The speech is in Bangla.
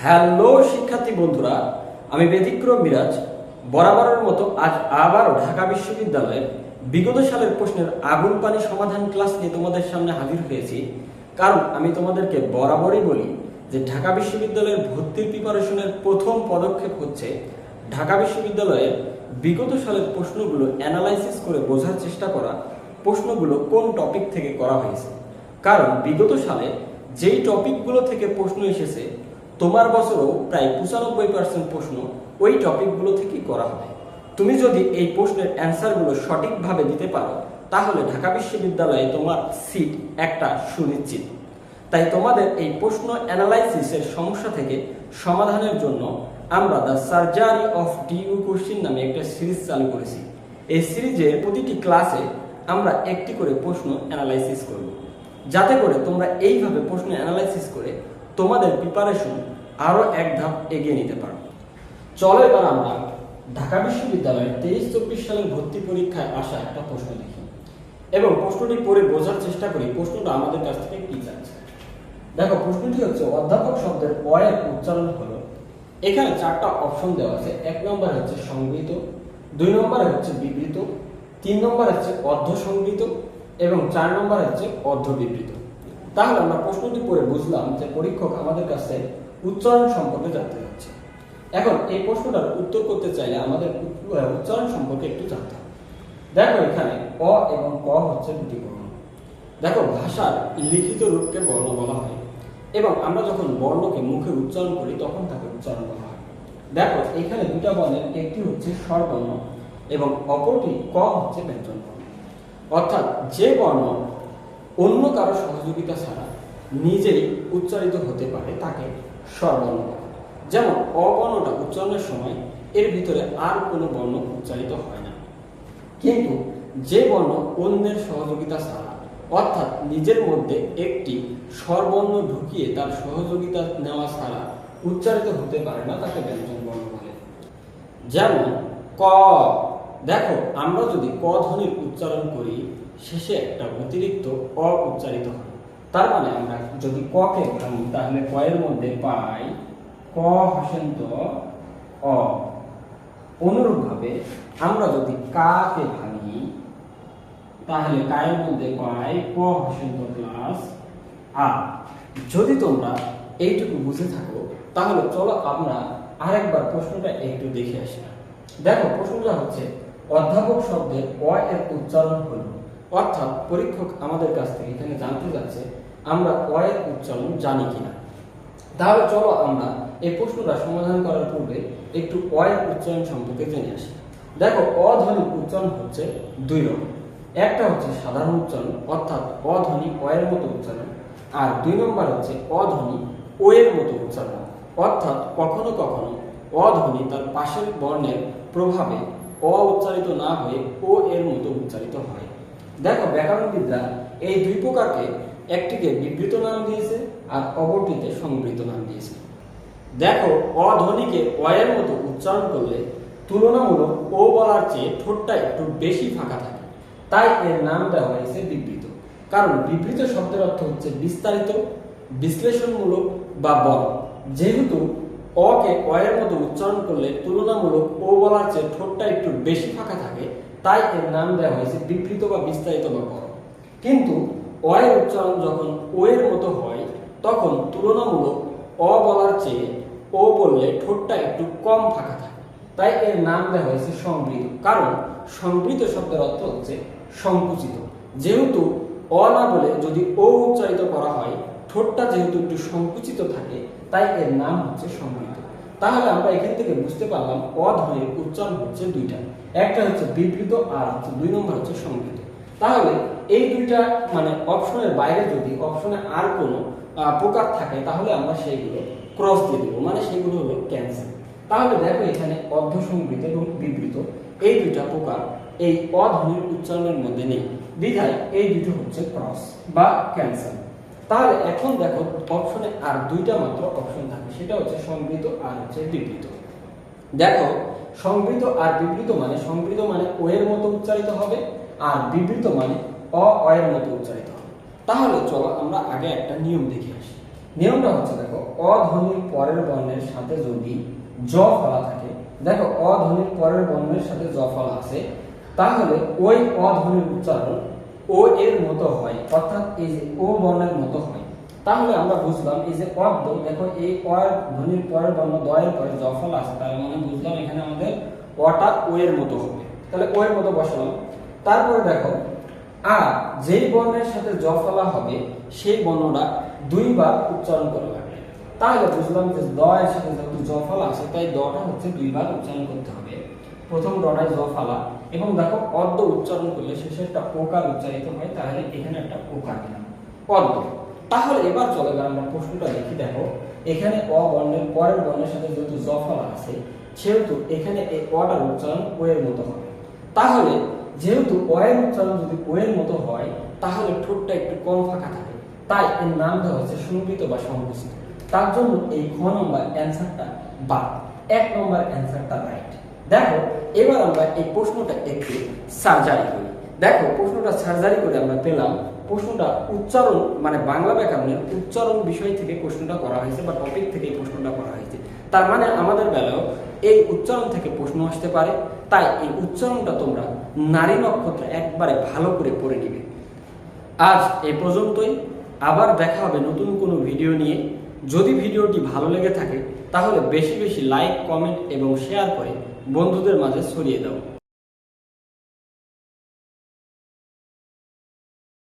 হ্যালো শিক্ষার্থী বন্ধুরা, আমি ব্যতিক্রম মিরাজ বরাবরের মতো আজ আবারও ঢাকা বিশ্ববিদ্যালয়ের বিগত সালের প্রশ্নের আগুন পানি সমাধান ক্লাস নিয়ে তোমাদের সামনে হাজির হয়েছি। কারণ আমি তোমাদেরকে বরাবরই বলি যে ঢাকা বিশ্ববিদ্যালয়ের ভর্তির প্রিপারেশনের প্রথম পদক্ষেপ হচ্ছে ঢাকা বিশ্ববিদ্যালয়ের বিগত সালের প্রশ্নগুলো অ্যানালাইসিস করে বোঝার চেষ্টা করা, প্রশ্নগুলো কোন টপিক থেকে করা হয়েছে। কারণ বিগত সালে যেই টপিকগুলো থেকে প্রশ্ন এসেছে তোমার বছরও প্রায় 95% প্রশ্ন ওই টপিকগুলো থেকেই করা হবে। তুমি যদি এই প্রশ্নের অ্যান্সারগুলো সঠিকভাবে দিতে পারো তাহলে ঢাকা বিশ্ববিদ্যালয়ে তোমার সিট একটা সুনিশ্চিত। তাই তোমাদের এই প্রশ্ন অ্যানালাইসিসের সমস্যা থেকে সমাধানের জন্য আমরা the surgery of due question নামে একটা সিরিজ চালু করেছি। এই সিরিজের প্রতিটি ক্লাসে আমরা একটি করে প্রশ্ন অ্যানালাইসিস করব, যাতে করে তোমরা এইভাবে প্রশ্ন অ্যানালাইসিস করে তোমাদের প্রিপারেশন আরও এক ধাপ এগিয়ে নিতে পারো। চলো এবার আমরা ঢাকা বিশ্ববিদ্যালয়ের 23-24 সালের ভর্তি পরীক্ষায় আসা একটা প্রশ্ন দেখি এবং প্রশ্নটি পড়ে বোঝার চেষ্টা করি প্রশ্নটা আমাদের কাছ থেকে কি চাচ্ছে। দেখো, প্রশ্নটি হচ্ছে অধ্যাপক শব্দের অ এর উচ্চারণ হলো। এখানে 4টা অপশন দেওয়া আছে। 1 নম্বরে হচ্ছে সংবৃত, 2 নম্বরে হচ্ছে বিবৃত, 3 নম্বরে হচ্ছে অর্ধ সংবৃত এবং 4 নম্বরে হচ্ছে অর্ধ বিবৃত। তাহলে আমরা প্রশ্নটি পড়ে বুঝলাম যে পরীক্ষক আমাদের কাছে উচ্চারণ সম্পর্কে জানতে চাচ্ছে। এখন এই প্রশ্নটার উত্তর করতে চাইলে আমাদের উচ্চারণ সম্পর্কে একটু জানতে হবে। দেখো, এখানে অ এবং ক হচ্ছে দুটি বর্ণ। দেখো, ভাষার লিখিত রূপকে বর্ণ বলা হয় এবং আমরা যখন বর্ণকে মুখে উচ্চারণ করি তখন তাকে উচ্চারণ বলা হয়। দেখো, এখানে দুটা বর্ণের একটি হচ্ছে স্বরবর্ণ এবং অপরটি ক হচ্ছে ব্যঞ্জন বর্ণ। অর্থাৎ যে বর্ণ অন্য কারো সহযোগিতা ছাড়া নিজেই উচ্চারিত হতে পারে তাকে স্বরবর্ণ বলে। যেমন অ বর্ণটা উচ্চারণের সময় এর ভিতরে আর কোনো বর্ণ উচ্চারিত হয় না, কিন্তু যে বর্ণ অন্যের সহযোগিতা ছাড়া অর্থাৎ নিজের মধ্যে একটি স্বরবর্ণ ঢুকিয়ে তার সহযোগিতা নেওয়া ছাড়া উচ্চারিত হতে পারে না তাকে ব্যঞ্জন বর্ণ বলে। যেমন ক। দেখো, আমরা যদি ক ধ্বনির উচ্চারণ করি শেষে একটা অতিরিক্ত অ উচ্চারিত হয়। তার মানে আমরা যদি ক কে ভাঙি তাহলে ক এর মধ্যে পাই ক হসন্ত অ। অনুরূপভাবে আমরা যদি কা কে ভাঙি তাহলে কা এর মধ্যে পাই ক হসন্ত প্লাস আ। যদি তোমরা এইটুকু বুঝে থাকো তাহলে চলো আমরা আরেকবার প্রশ্নটা একটু দেখে আসি। দেখো, প্রশ্নটা হচ্ছে অধ্যাপক শব্দের অ এর উচ্চারণ হলো। অর্থাৎ পরীক্ষক আমাদের কাছ থেকে এখানে জানতে যাচ্ছে আমরা অ এর উচ্চারণ জানি কিনা। তাহলে চলো আমরা এই প্রশ্নটা সমাধান করার পূর্বে একটু অ এর উচ্চারণ সম্পর্কে জেনে আসি। দেখো, অ ধ্বনির উচ্চারণ হচ্ছে দুই রকম। একটা হচ্ছে সাধারণ উচ্চারণ অর্থাৎ অ ধ্বনি অ এর মতো উচ্চারণ, আর 2 নম্বর হচ্ছে অ ধ্বনি ও এর মতো উচ্চারণ অর্থাৎ কখনো কখনো অ ধ্বনি তার পাশের বর্ণের প্রভাবে অ উচ্চারিত না হয়ে ও এর মতো উচ্চারিত হয়। দেখো, ব্যাকরণবিদরা এই দুই প্রকারকে একটিকে বিবৃত নাম দিয়েছে আর অপরটিতে সংবৃত নাম দিয়েছে। দেখো, অ ধ্বনিকে অ এর মতো উচ্চারণ করলে তুলনামূলক ও বলার চেয়ে ঠোঁটটা একটু বেশি ফাঁকা থাকে, তাই এর নাম দেওয়া হয়েছে বিবৃত। কারণ বিবৃত শব্দের অর্থ হচ্ছে বিস্তারিত, বিশ্লেষণমূলক বা বড়। যেহেতু অ কে অ এর মতো উচ্চারণ করলে তুলনামূলক ও বলার চেয়ে ঠোঁটটা একটু বেশি ফাঁকা থাকে, তাই এর নাম দেওয়া হয়েছে বিবৃত বা বিস্তারিত বা বড়। কিন্তু অ এর উচ্চারণ যখন ও এর মতো হয় তখন তুলনামূলক অ বলার চেয়ে ও বললে ঠোঁটটা একটু কম ফাঁকা থাকে, তাই এর নাম দেওয়া হয়েছে সংবৃত। কারণ সংবৃত শব্দের অর্থ হচ্ছে সংকুচিত। যেহেতু অ না বলে যদি ও উচ্চারিত করা হয় ঠোঁটটা যেহেতু একটু সংকুচিত থাকে, তাই এর নাম হচ্ছে সংবৃত। তাহলে আমরা এখান থেকে বুঝতে পারলাম অ ধ্বনির উচ্চারণ হচ্ছে দুইটা, একটা হচ্ছে বিবৃত আর 2 নম্বর হচ্ছে সংবৃত। তাহলে এই দুইটা মানে অপশনের বাইরে যদি অপশনে আর কোনো প্রকার থাকে তাহলে আমরা সেইগুলো ক্রস দিয়ে দেবো, মানে সেগুলো হলো ক্যান্সেল। তাহলে দেখো, এখানে অর্ধ সংবৃত এবং বিবৃত এই দুইটা প্রকার এই অ ধ্বনির উচ্চারণের মধ্যে নেই, বিধায় এই দুটো হচ্ছে ক্রস বা ক্যান্সেল। তাহলে এখন দেখো, অপশনে আর দুইটা মাত্র অপশন থাকে, সেটা হচ্ছে সংবৃত আর হচ্ছে বিবৃত। দেখো, সংবৃত আর বিবৃত মানে সংবৃত মানে ও এর মতো উচ্চারিত হবে আর বিবৃত মানে অ এর মতো উচ্চারিত হবে। তাহলে চলো আমরা আগে একটা নিয়ম দেখে আসি। নিয়মটা হচ্ছে দেখো, অ ধ্বনির পরের বর্ণের সাথে যদি জ ফলা থাকে, দেখো অ ধ্বনির পরের বর্ণের সাথে জ ফলা আছে, তাহলে ওই অ ধ্বনির উচ্চারণ ও এর মতো হয়, অর্থাৎ এই যে ও বর্ণের মতো হয়। তাহলে আমরা বুঝলাম এই যে অদ্য, দেখো এই অ ধ্বনির পরের বর্ণ দ এর পরে জ ফলা আছে, তার মানে বুঝলাম এখানে আমাদের অটা ও এর মতো হবে। তাহলে ও এর মতো বসালাম। তারপরে দেখো আর যেই বর্ণের সাথে জ ফলা হবে সেই বর্ণটা দুইবার উচ্চারণ করা লাগবে। তাহলে বুঝলাম যে দ এর সাথে যেহেতু জ ফলা আছে, তাই দটা হচ্ছে দুইবার উচ্চারণ করতে হবে। প্রথম ডটায় জ ফলা, এবং দেখো অদ্য উচ্চারণ করলে শেষে একটা ওকার উচ্চারিত হয়, তাহলে এখানে একটা ওকার দিলাম অদ্য। তাহলে এবার চলে আমরা প্রশ্নটা দেখি। দেখো এখানে অ বর্ণের পরের বর্ণের সাথে যেহেতু জ ফলা আছে, সেহেতু এখানে এই অটার উচ্চারণ ও এর মতো হবে। তাহলে যেহেতু অ এর উচ্চারণ যদি ও এর মতো হয়, তাহলে ঠোঁটটা একটু কম ফাঁকা থাকে, তাই এর নাম দেওয়া হচ্ছে সংকৃত বা সংকুচিত। তার জন্য এই খ নম্বর অ্যান্সারটা বা 1 নম্বর অ্যান্সারটা রাইট। দেখো এবার আমরা এই প্রশ্নটা একটু সার্জারি করি। দেখো প্রশ্নটা সার্জারি করে আমরা পেলাম, প্রশ্নটা উচ্চারণ মানে বাংলা ব্যাকরণের উচ্চারণ বিষয় থেকে প্রশ্নটা করা হয়েছে বা টপিক থেকে এই প্রশ্নটা করা হয়েছে। তার মানে আমাদের বেলায়ও এই উচ্চারণ থেকে প্রশ্ন আসতে পারে, তাই এই উচ্চারণটা তোমরা নারী নক্ষত্র একবারে ভালো করে পড়ে নিবে। আজ এই পর্যন্তই, আবার দেখা হবে নতুন কোনো ভিডিও নিয়ে। যদি ভিডিওটি ভালো লেগে থাকে তাহলে বেশি বেশি লাইক, কমেন্ট এবং শেয়ার করে বন্ধুদের মাঝে ছড়িয়ে দাও।